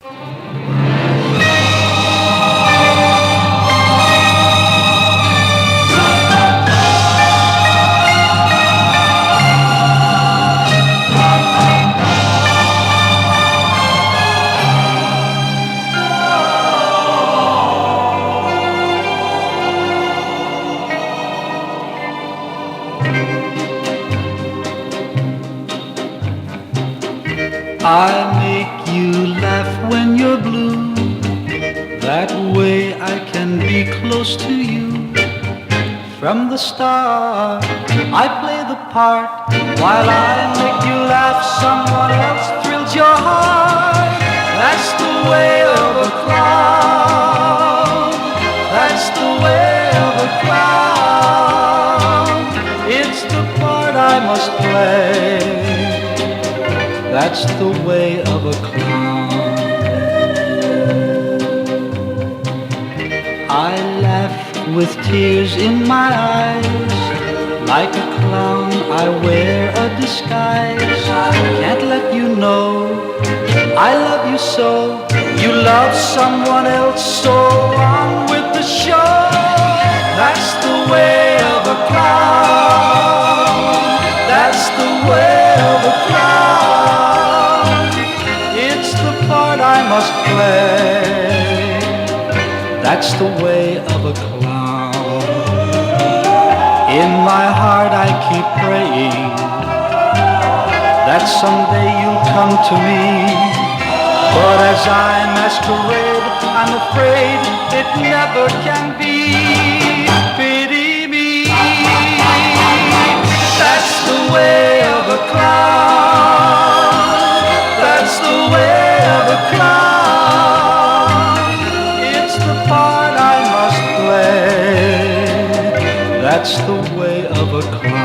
I make you laugh when you're blue. That way I can be close to you. From the start, I play the part. While I make you laugh, someone else thrills your heart. That's the way of a clown. That's the way of a clown. It's the part I must play. That's the way of a clown. I laugh with tears in my eyes. Like a clown I wear a disguise. Can't let you know I love you so. You love someone else, so on with the show. That's the way of a clown. That's the way of a clown. It's the part I must play. That's the way of a clown. In my heart I keep praying that someday you'll come to me. But as I masquerade, I'm afraid it never can be. Pity me. That's the way of a clown. That's the way of a clown. It's the part I must play. That's the way of a clown.